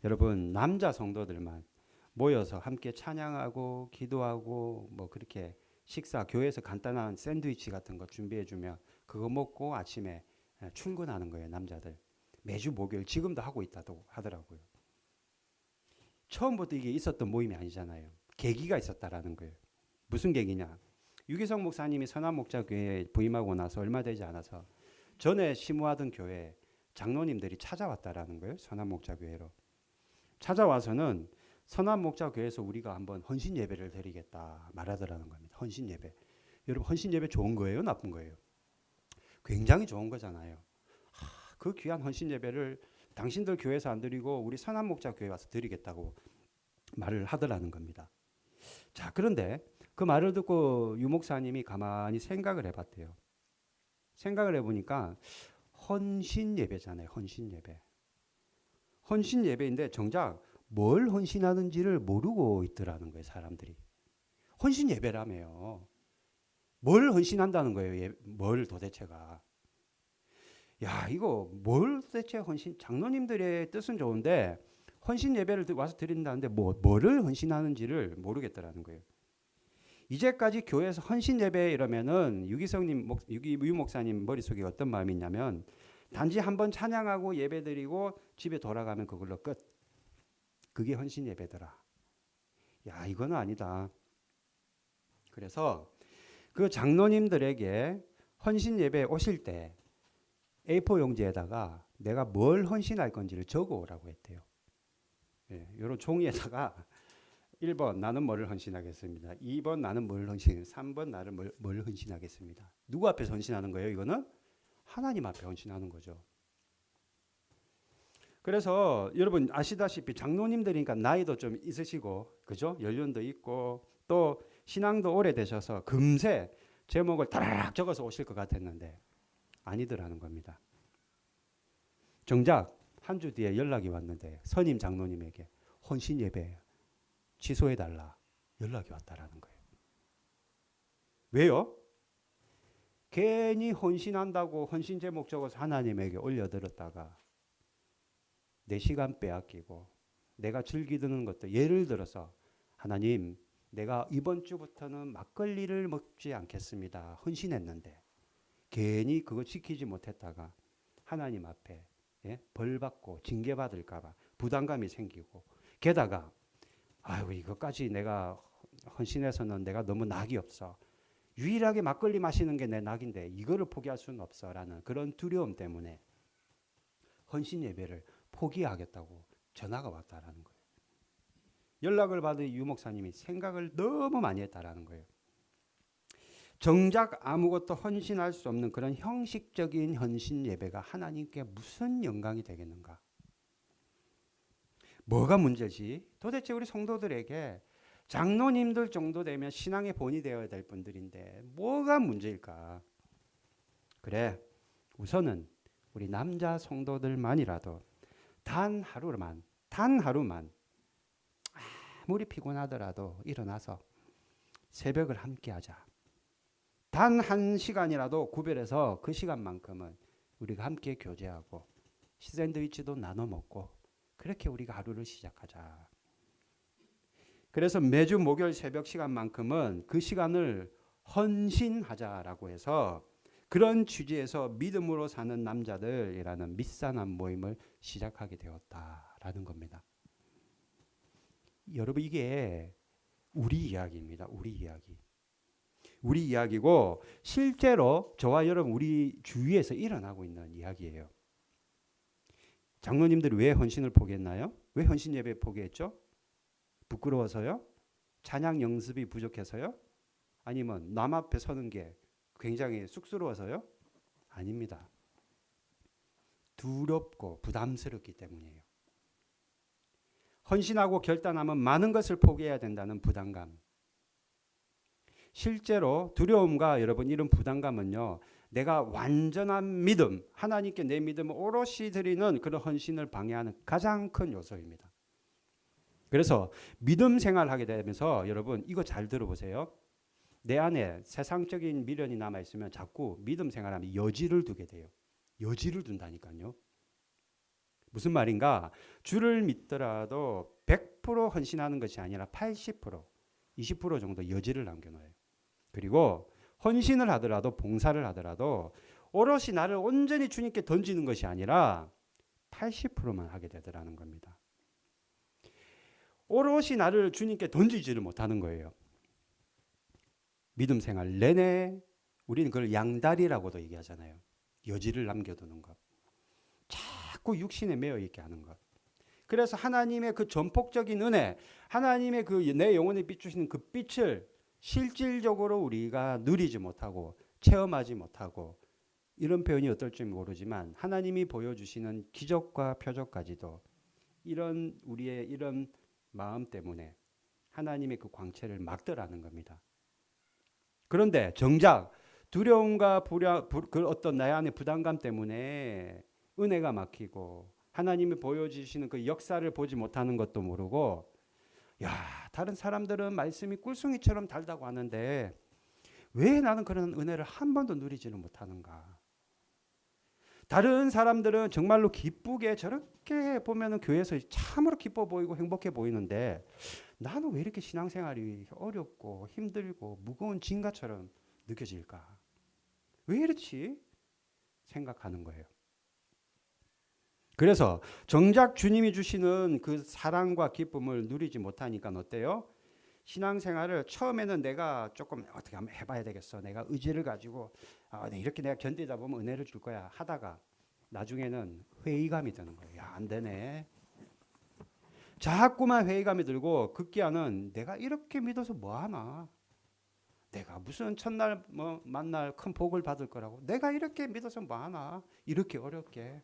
여러분 남자 성도들만 모여서 함께 찬양하고 기도하고 뭐 그렇게 식사 교회에서 간단한 샌드위치 같은 거 준비해 주면 그거 먹고 아침에 출근하는 거예요. 남자들. 매주 목요일 지금도 하고 있다고 하더라고요. 처음부터 이게 있었던 모임이 아니잖아요. 계기가 있었다라는 거예요. 무슨 계기냐? 유기성 목사님이 선한목자교회에 부임하고 나서 얼마 되지 않아서 전에 심우하던 교회 장로님들이 찾아왔다라는 거예요. 선한목자교회로. 찾아와서는 선한목자교회에서 우리가 한번 헌신 예배를 드리겠다 말하더라는 겁니다. 헌신 예배. 여러분 헌신 예배 좋은 거예요? 나쁜 거예요? 굉장히 좋은 거잖아요. 그 귀한 헌신 예배를 당신들 교회에서 안 드리고 우리 선한목자교회 와서 드리겠다고 말을 하더라는 겁니다. 자, 그런데 그 말을 듣고 유 목사님이 가만히 생각을 해봤대요. 생각을 해보니까 헌신 예배잖아요. 헌신 예배. 헌신 예배인데 정작 뭘 헌신하는지를 모르고 있더라는 거예요. 사람들이. 헌신 예배라며요. 뭘 헌신한다는 거예요. 뭘 도대체가. 야, 이거 뭘 도대체 헌신, 장로님들의 뜻은 좋은데 헌신 예배를 와서 드린다는데 뭐를 헌신하는지를 모르겠더라는 거예요. 이제까지 교회에서 헌신 예배 이러면은 유기유 목사님 머릿속에 어떤 마음이 있냐면 단지 한번 찬양하고 예배드리고 집에 돌아가면 그걸로 끝. 그게 헌신 예배더라. 야, 이거는 아니다. 그래서 그 장로님들에게 헌신 예배 오실 때 A4 용지에다가 내가 뭘 헌신할 건지를 적어 오라고 했대요. 예, 이런 종이에다가 1번 나는 뭐를 헌신하겠습니다. 2번 나는 뭘 헌신, 3번 나를 뭘 헌신하겠습니다. 누구 앞에서 헌신하는 거예요? 이거는 하나님 앞에 헌신하는 거죠. 그래서 여러분 아시다시피 장로님들이니까 나이도 좀 있으시고, 그죠? 연륜도 있고 또 신앙도 오래되셔서 금세 제목을 따라락 적어서 오실 것 같았는데 아니더라는 겁니다. 정작 한 주 뒤에 연락이 왔는데 선임 장로님에게 헌신 예배 취소해달라 연락이 왔다라는 거예요. 왜요? 괜히 헌신한다고 헌신 제목 적어서 하나님에게 올려드렸다가 내 시간 빼앗기고 내가 즐기는 것도, 예를 들어서 하나님 내가 이번 주부터는 막걸리를 먹지 않겠습니다 헌신했는데 괜히 그거 지키지 못했다가 하나님 앞에 벌받고 징계받을까 봐 부담감이 생기고, 게다가 아유 이것까지 내가 헌신해서는 내가 너무 낙이 없어, 유일하게 막걸리 마시는 게 내 낙인데 이거를 포기할 수는 없어라는 그런 두려움 때문에 헌신 예배를 포기하겠다고 전화가 왔다라는 거예요. 연락을 받은 유 목사님이 생각을 너무 많이 했다라는 거예요. 정작 아무것도 헌신할 수 없는 그런 형식적인 헌신 예배가 하나님께 무슨 영광이 되겠는가? 뭐가 문제지? 도대체 우리 성도들에게 장로님들 정도 되면 신앙의 본이 되어야 될 분들인데 뭐가 문제일까? 그래, 우선은 우리 남자 성도들만이라도 단 하루만 아무리 피곤하더라도 일어나서 새벽을 함께 하자. 단 한 시간이라도 구별해서 그 시간만큼은 우리가 함께 교제하고 샌드위치도 나눠 먹고 그렇게 우리가 하루를 시작하자. 그래서 매주 목요일 새벽 시간만큼은 그 시간을 헌신하자라고 해서 그런 취지에서 믿음으로 사는 남자들이라는 밑사람 모임을 시작하게 되었다라는 겁니다. 여러분 이게 우리 이야기입니다. 우리 이야기. 우리 이야기고 실제로 저와 여러분 우리 주위에서 일어나고 있는 이야기예요. 장로님들이 왜 헌신을 포기했나요? 왜 헌신 예배 포기했죠? 부끄러워서요? 찬양 연습이 부족해서요? 아니면 남 앞에 서는 게 굉장히 쑥스러워서요? 아닙니다. 두렵고 부담스럽기 때문이에요. 헌신하고 결단하면 많은 것을 포기해야 된다는 부담감. 실제로 두려움과 여러분 이런 부담감은요, 내가 완전한 믿음, 하나님께 내 믿음을 오롯이 드리는 그런 헌신을 방해하는 가장 큰 요소입니다. 그래서 믿음 생활하게 되면서 여러분 이거 잘 들어보세요. 내 안에 세상적인 미련이 남아있으면 자꾸 믿음 생활하면 여지를 두게 돼요. 여지를 둔다니까요. 무슨 말인가? 주를 믿더라도 100% 헌신하는 것이 아니라 80%, 20% 정도 여지를 남겨놓아요. 그리고 헌신을 하더라도 봉사를 하더라도 오롯이 나를 온전히 주님께 던지는 것이 아니라 80%만 하게 되더라는 겁니다. 오롯이 나를 주님께 던지지를 못하는 거예요. 믿음 생활 내내 우리는 그걸 양다리라고도 얘기하잖아요. 여지를 남겨두는 것. 자꾸 육신에 매여 있게 하는 것. 그래서 하나님의 그 전폭적인 은혜, 하나님의 그 내 영혼에 비추시는 그 빛을 실질적으로 우리가 누리지 못하고 체험하지 못하고, 이런 표현이 어떨지 모르지만 하나님이 보여주시는 기적과 표적까지도 이런 우리의 이런 마음 때문에 하나님의 그 광채를 막더라는 겁니다. 그런데 정작 두려움과 그 어떤 나의 안의 부담감 때문에 은혜가 막히고 하나님이 보여주시는 그 역사를 보지 못하는 것도 모르고, 야, 다른 사람들은 말씀이 꿀송이처럼 달다고 하는데 왜 나는 그런 은혜를 한 번도 누리지는 못하는가? 다른 사람들은 정말로 기쁘게 저렇게 보면은 교회에서 참으로 기뻐 보이고 행복해 보이는데 나는 왜 이렇게 신앙생활이 어렵고 힘들고 무거운 진가처럼 느껴질까? 왜 이렇지? 생각하는 거예요. 그래서 정작 주님이 주시는 그 사랑과 기쁨을 누리지 못하니까 어때요? 신앙생활을 처음에는 내가 조금 어떻게 한번 해봐야 되겠어. 내가 의지를 가지고 이렇게 내가 견디다 보면 은혜를 줄 거야 하다가 나중에는 회의감이 드는 거예요. 야, 안 되네. 자꾸만 회의감이 들고 급기야는 내가 이렇게 믿어서 뭐하나. 내가 무슨 첫날 뭐 만날 큰 복을 받을 거라고. 내가 이렇게 믿어서 뭐하나. 이렇게 어렵게.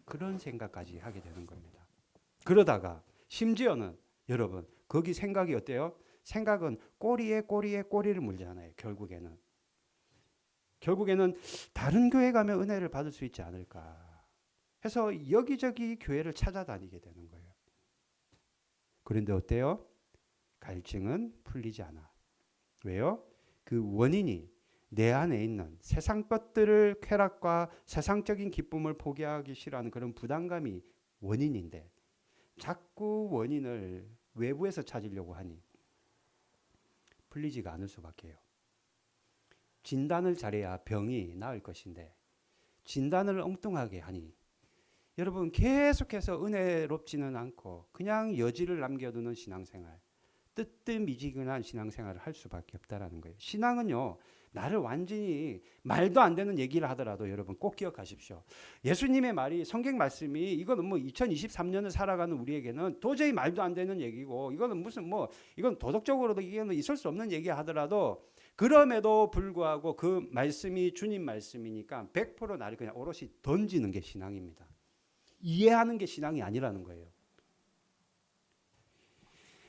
그런 생각까지 하게 되는 겁니다. 그러다가 심지어는 여러분 거기 생각이 어때요? 생각은 꼬리에 꼬리를 물잖아요. 결국에는 다른 교회 가면 은혜를 받을 수 있지 않을까 해서 여기저기 교회를 찾아다니게 되는 거예요. 그런데 어때요? 갈증은 풀리지 않아. 왜요? 그 원인이 내 안에 있는 세상 것들을 쾌락과 세상적인 기쁨을 포기하기 싫어하는 그런 부담감이 원인인데 자꾸 원인을 외부에서 찾으려고 하니 풀리지가 않을 수밖에요. 진단을 잘해야 병이 나을 것인데 진단을 엉뚱하게 하니 여러분 계속해서 은혜롭지는 않고 그냥 여지를 남겨두는 신앙생활, 뜨뜻미지근한 신앙생활을 할 수밖에 없다라는 거예요. 신앙은요, 나를 완전히 말도 안 되는 얘기를 하더라도 여러분 꼭 기억하십시오. 예수님의 말이 성경 말씀이 이거는 뭐 2023년을 살아가는 우리에게는 도저히 말도 안 되는 얘기고 이거는 무슨 뭐 이건 도덕적으로도 이게는 있을 수 없는 얘기 하더라도 그럼에도 불구하고 그 말씀이 주님 말씀이니까 100% 나를 그냥 오롯이 던지는 게 신앙입니다. 이해하는 게 신앙이 아니라는 거예요.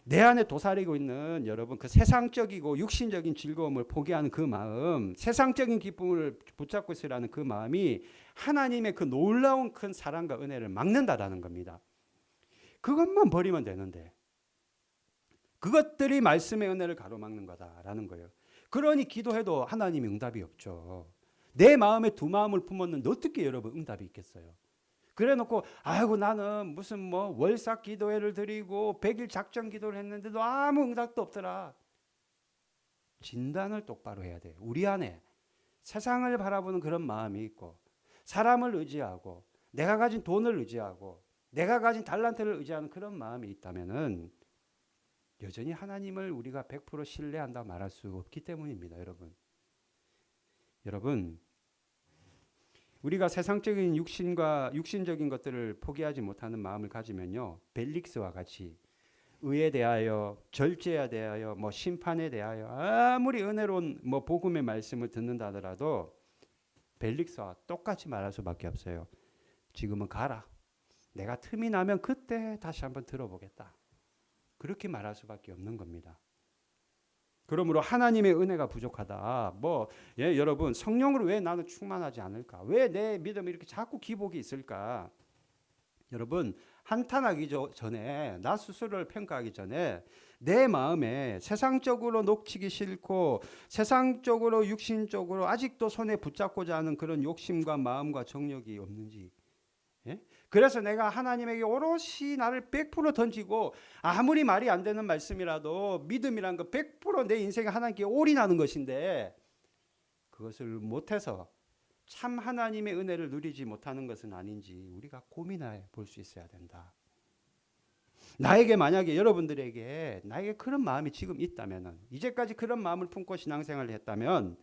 내 안에 도사리고 있는 여러분 그 세상적이고 육신적인 즐거움을 포기하는 그 마음, 세상적인 기쁨을 붙잡고 있으라는 그 마음이 하나님의 그 놀라운 큰 사랑과 은혜를 막는다라는 겁니다. 그것만 버리면 되는데 그것들이 말씀의 은혜를 가로막는 거다라는 거예요. 그러니 기도해도 하나님이 응답이 없죠. 내 마음에 두 마음을 품었는데 어떻게 여러분 응답이 있겠어요? 그래 놓고 아이고 나는 무슨 뭐 월삭 기도회를 드리고 100일 작정 기도를 했는데도 아무 응답도 없더라. 진단을 똑바로 해야 돼요. 우리 안에 세상을 바라보는 그런 마음이 있고 사람을 의지하고 내가 가진 돈을 의지하고 내가 가진 달란트를 의지하는 그런 마음이 있다면은 여전히 하나님을 우리가 100% 신뢰한다 말할 수 없기 때문입니다. 여러분 우리가 세상적인 육신적인 것들을 포기하지 못하는 마음을 가지면요. 벨릭스와 같이 의에 대하여 절제에 대하여 뭐 심판에 대하여 아무리 은혜로운 뭐 복음의 말씀을 듣는다 하더라도 벨릭스와 똑같이 말할 수밖에 없어요. 지금은 가라. 내가 틈이 나면 그때 다시 한번 들어보겠다. 그렇게 말할 수밖에 없는 겁니다. 그러므로 하나님의 은혜가 부족하다. 여러분 성령으로 왜 나는 충만하지 않을까? 왜 내 믿음에 이렇게 자꾸 기복이 있을까? 여러분 한탄하기 전에 나 스스로를 평가하기 전에 내 마음에 세상적으로 놓치기 싫고 세상적으로 육신적으로 아직도 손에 붙잡고자 하는 그런 욕심과 마음과 정욕이 없는지 그래서 내가 하나님에게 오롯이 나를 100% 던지고 아무리 말이 안 되는 말씀이라도 믿음이란 거 100% 내 인생에 하나님께 올인하는 것인데 그것을 못해서 참 하나님의 은혜를 누리지 못하는 것은 아닌지 우리가 고민해 볼 수 있어야 된다. 나에게 만약에 여러분들에게 나에게 그런 마음이 지금 있다면 이제까지 그런 마음을 품고 신앙생활을 했다면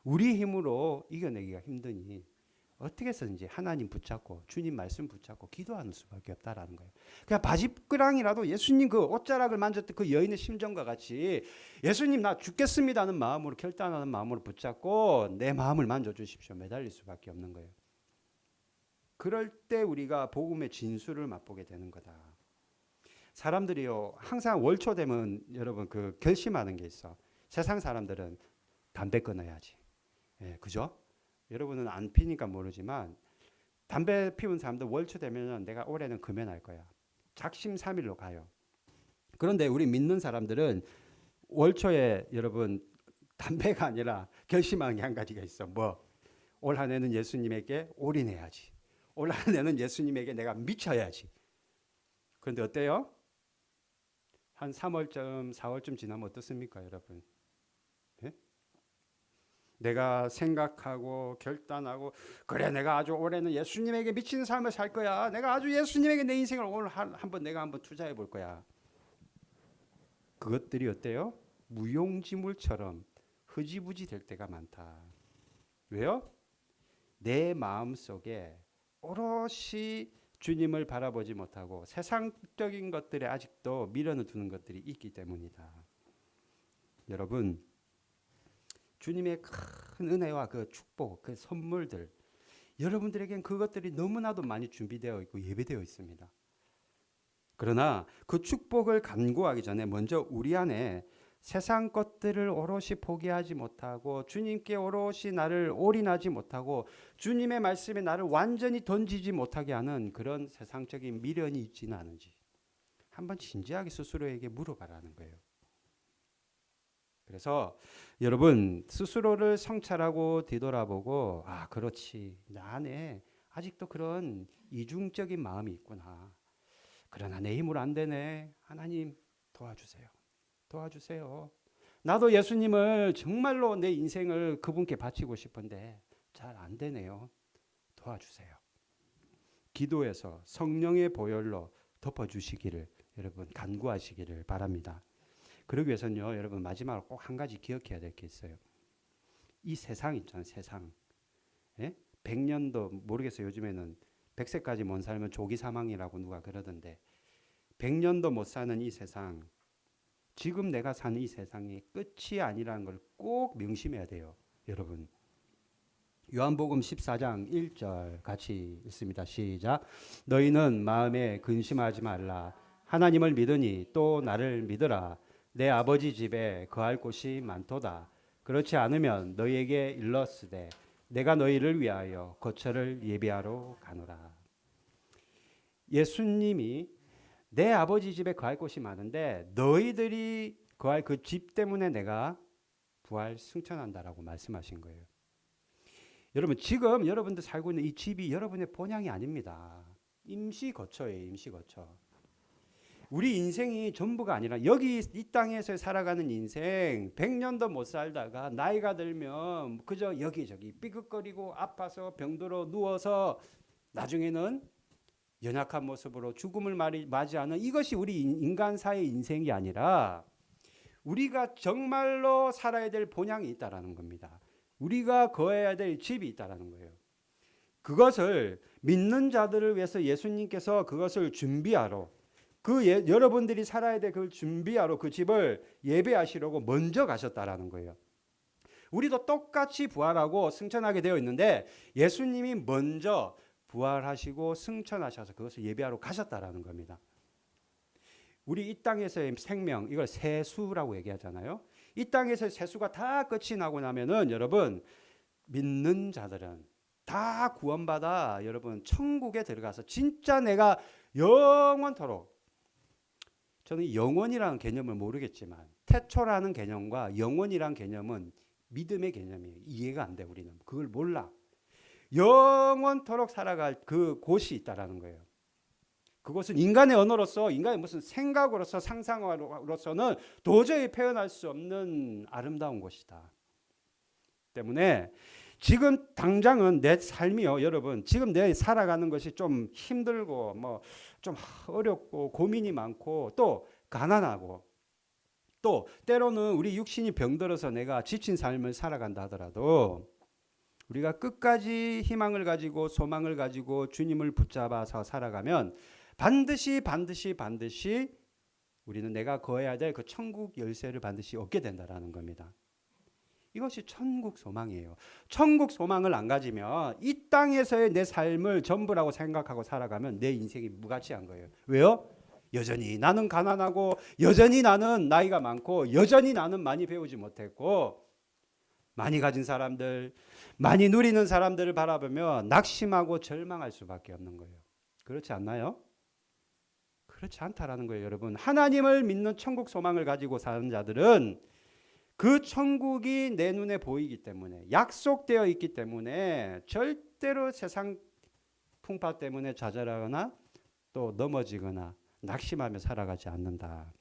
우리 힘으로 이겨내기가 힘드니 어떻게 해서든지 하나님 붙잡고 주님 말씀 붙잡고 기도하는 수밖에 없다라는 거예요. 그냥 바지끄랑이라도 예수님 그 옷자락을 만졌던 그 여인의 심정과 같이 예수님 나 죽겠습니다는 마음으로 결단하는 마음으로 붙잡고 내 마음을 만져주십시오. 매달릴 수밖에 없는 거예요. 그럴 때 우리가 복음의 진수를 맛보게 되는 거다. 사람들이요 항상 월초 되면 여러분 그 결심하는 게 있어. 세상 사람들은 담배 끊어야지. 그죠? 여러분은 안 피니까 모르지만 담배 피운 사람들 월초 되면 내가 올해는 금연할 거야. 작심삼일로 가요. 그런데 우리 믿는 사람들은 월초에 여러분 담배가 아니라 결심하는 게 한 가지가 있어. 올 한 해는 예수님에게 올인해야지. 올 한 해는 예수님에게 내가 미쳐야지. 그런데 어때요? 한 3월쯤 4월쯤 지나면 어떻습니까 여러분? 예? 내가 생각하고 결단하고 그래 내가 아주 올해는 예수님에게 미치는 삶을 살 거야. 내가 아주 예수님에게 내 인생을 오늘 내가 한번 투자해 볼 거야. 그것들이 어때요? 무용지물처럼 흐지부지 될 때가 많다. 왜요? 내 마음속에 오롯이 주님을 바라보지 못하고 세상적인 것들에 아직도 미련을 두는 것들이 있기 때문이다. 여러분, 주님의 큰 은혜와 그 축복, 그 선물들, 여러분들에겐 그것들이 너무나도 많이 준비되어 있고 예배되어 있습니다. 그러나 그 축복을 간구하기 전에 먼저 우리 안에 세상 것들을 오롯이 포기하지 못하고 주님께 오롯이 나를 올인하지 못하고 주님의 말씀에 나를 완전히 던지지 못하게 하는 그런 세상적인 미련이 있지는 않은지 한번 진지하게 스스로에게 물어봐라는 거예요. 그래서 여러분 스스로를 성찰하고 뒤돌아보고 그렇지 나 안에 아직도 그런 이중적인 마음이 있구나. 그러나 내 힘으로 안 되네. 하나님 도와주세요. 도와주세요. 나도 예수님을 정말로 내 인생을 그분께 바치고 싶은데 잘 안 되네요. 도와주세요. 기도해서 성령의 보혈로 덮어주시기를 여러분 간구하시기를 바랍니다. 그러기 위해서는요 여러분 마지막으로 꼭 한 가지 기억해야 될 게 있어요. 이 세상 있잖아요. 세상. 예? 100년도 모르겠어요. 요즘에는 100세까지 못 살면 조기 사망이라고 누가 그러던데 100년도 못 사는 이 세상, 지금 내가 사는 이 세상이 끝이 아니라는 걸 꼭 명심해야 돼요. 여러분. 요한복음 14장 1절 같이 읽습니다. 시작. 너희는 마음에 근심하지 말라. 하나님을 믿으니 또 나를 믿으라. 내 아버지 집에 거할 곳이 많도다. 그렇지 않으면 너희에게 일렀으되 내가 너희를 위하여 거처를 예비하러 가노라. 예수님이 내 아버지 집에 거할 곳이 많은데 너희들이 거할 그 집 때문에 내가 부활 승천한다라고 말씀하신 거예요. 여러분 지금 여러분들 살고 있는 이 집이 여러분의 본향이 아닙니다. 임시 거처예요. 임시 거처. 우리 인생이 전부가 아니라 여기 이 땅에서 살아가는 인생 100년도 못 살다가 나이가 들면 그저 여기저기 삐걱거리고 아파서 병들어 누워서 나중에는 연약한 모습으로 죽음을 맞이하는 이것이 우리 인간사의 인생이 아니라 우리가 정말로 살아야 될 본향이 있다라는 겁니다. 우리가 거해야 될 집이 있다라는 거예요. 그것을 믿는 자들을 위해서 예수님께서 그것을 준비하러 여러분들이 살아야 될 그걸 준비하러 그 집을 예배하시려고 먼저 가셨다라는 거예요. 우리도 똑같이 부활하고 승천하게 되어 있는데 예수님이 먼저 부활하시고 승천하셔서 그것을 예배하러 가셨다라는 겁니다. 우리 이 땅에서의 생명, 이걸 세수라고 얘기하잖아요. 이 땅에서의 세수가 다 끝이 나고 나면은 여러분 믿는 자들은 다 구원받아 여러분 천국에 들어가서 진짜 내가 영원토록, 저는 영원이라는 개념을 모르겠지만 태초라는 개념과 영원이라는 개념은 믿음의 개념이에요. 이해가 안 돼. 우리는 그걸 몰라. 영원토록 살아갈 그 곳이 있다라는 거예요. 그것은 인간의 언어로서, 인간의 무슨 생각으로서, 상상으로서는 도저히 표현할 수 없는 아름다운 곳이다. 때문에 지금 당장은 내 삶이요, 여러분. 지금 내 살아가는 것이 좀 힘들고, 좀 어렵고, 고민이 많고, 또 가난하고, 또 때로는 우리 육신이 병들어서 내가 지친 삶을 살아간다 하더라도 우리가 끝까지 희망을 가지고 소망을 가지고 주님을 붙잡아서 살아가면 반드시 우리는 내가 거해야 될 그 천국 열쇠를 반드시 얻게 된다라는 겁니다. 이것이 천국 소망이에요. 천국 소망을 안 가지면 이 땅에서의 내 삶을 전부라고 생각하고 살아가면 내 인생이 무가치한 거예요. 왜요? 여전히 나는 가난하고 여전히 나는 나이가 많고 여전히 나는 많이 배우지 못했고 많이 가진 사람들, 많이 누리는 사람들을 바라보며 낙심하고 절망할 수밖에 없는 거예요. 그렇지 않나요? 그렇지 않다라는 거예요, 여러분. 하나님을 믿는 천국 소망을 가지고 사는 자들은 그 천국이 내 눈에 보이기 때문에, 약속되어 있기 때문에 절대로 세상 풍파 때문에 좌절하거나 또 넘어지거나 낙심하며 살아가지 않는다.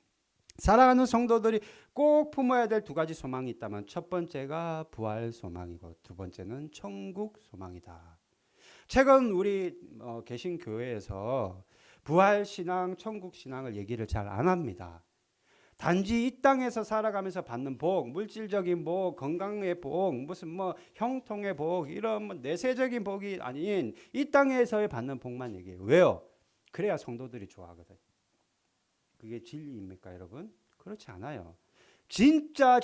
사랑하는 성도들이 꼭 품어야 될 두 가지 소망이 있다면, 첫 번째가 부활 소망이고 두 번째는 천국 소망이다. 최근 우리 계신 교회에서 부활 신앙, 천국 신앙을 얘기를 잘 안 합니다. 단지 이 땅에서 살아가면서 받는 복, 물질적인 복, 건강의 복, 무슨 뭐 형통의 복, 이런 뭐 내세적인 복이 아닌 이 땅에서의 받는 복만 얘기해요. 왜요? 그래야 성도들이 좋아하거든. 그게 진리입니까, 여러분? 그렇지 않아요. 진짜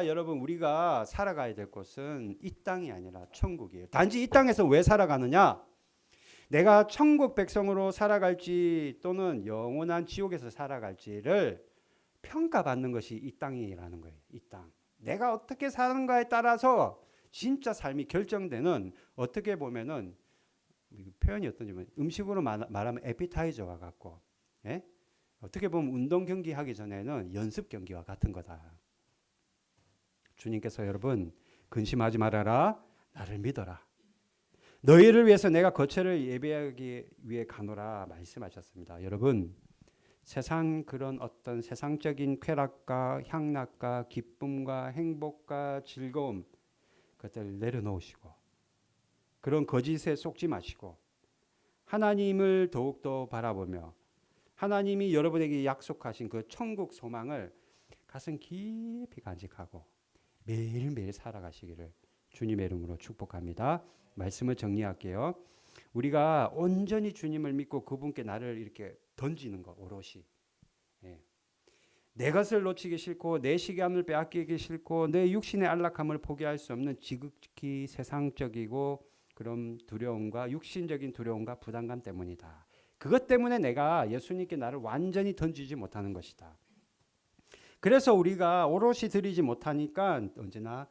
여러분, 우리가 살아가야 될 곳은 이 땅이 아니라 천국이에요. 단지 이 땅에서 왜 살아가느냐? 내가 천국 백성으로 살아갈지 또는 영원한 지옥에서 살아갈지를 평가받는 것이 이 땅이라는 거예요. 이 땅. 내가 어떻게 사는가에 따라서 진짜 삶이 결정되는, 어떻게 보면은 표현이 어떤지 음식으로 말하면 에피타이저와 같고, 예? 어떻게 보면 운동 경기 하기 전에는 연습 경기와 같은 거다. 주님께서 여러분, 근심하지 말아라, 나를 믿어라. 너희를 위해서 내가 거처를 예비하기 위해 가노라 말씀하셨습니다. 여러분, 세상 그런 어떤 세상적인 쾌락과 향락과 기쁨과 행복과 즐거움, 그것들을 내려놓으시고 그런 거짓에 속지 마시고 하나님을 더욱더 바라보며 하나님이 여러분에게 약속하신 그 천국 소망을 가슴 깊이 간직하고 매일매일 살아가시기를 주님의 이름으로 축복합니다. 말씀을 정리할게요. 우리가 온전히 주님을 믿고 그분께 나를 이렇게 던지는 거, 오롯이. 예. 내 것을 놓치기 싫고 내 시간을 빼앗기기 싫고 내 육신의 안락함을 포기할 수 없는 지극히 세상적이고 그런 두려움과 육신적인 두려움과 부담감 때문이다. 그것 때문에 내가 예수님께 나를 완전히 던지지 못하는 것이다. 그래서 우리가 오롯이 드리지 못하니까 언제나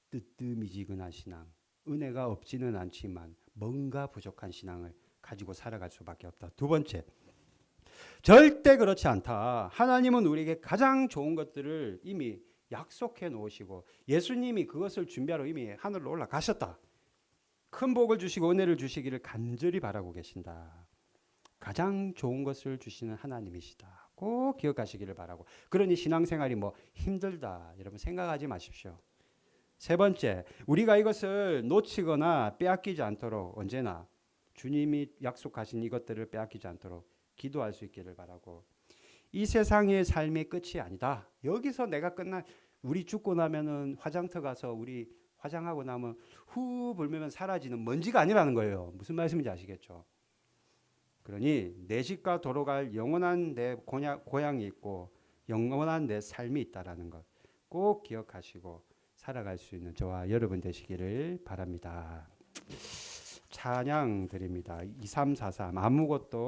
뜨뜻미지근한 신앙, 은혜가 없지는 않지만 뭔가 부족한 신앙을 가지고 살아갈 수밖에 없다. 두 번째, 절대 그렇지 않다. 하나님은 우리에게 가장 좋은 것들을 이미 약속해 놓으시고 예수님이 그것을 준비하러 이미 하늘로 올라가셨다. 큰 복을 주시고 은혜를 주시기를 간절히 바라고 계신다. 가장 좋은 것을 주시는 하나님이시다. 꼭 기억하시기를 바라고. 그러니 신앙생활이 뭐 힘들다 여러분 생각하지 마십시오. 세 번째, 우리가 이것을 놓치거나 빼앗기지 않도록 언제나 주님이 약속하신 이것들을 빼앗기지 않도록 기도할 수 있기를 바라고. 이 세상의 삶의 끝이 아니다. 여기서 내가 우리 죽고 나면은 화장터 가서 우리 화장하고 나면 후 불면 사라지는 먼지가 아니라는 거예요. 무슨 말씀인지 아시겠죠? 그러니 내 집과 돌아갈 영원한 내 고향이 있고 영원한 내 삶이 있다라는 것 꼭 기억하시고 살아갈 수 있는 저와 여러분 되시기를 바랍니다. 찬양 드립니다. 2343 아무것도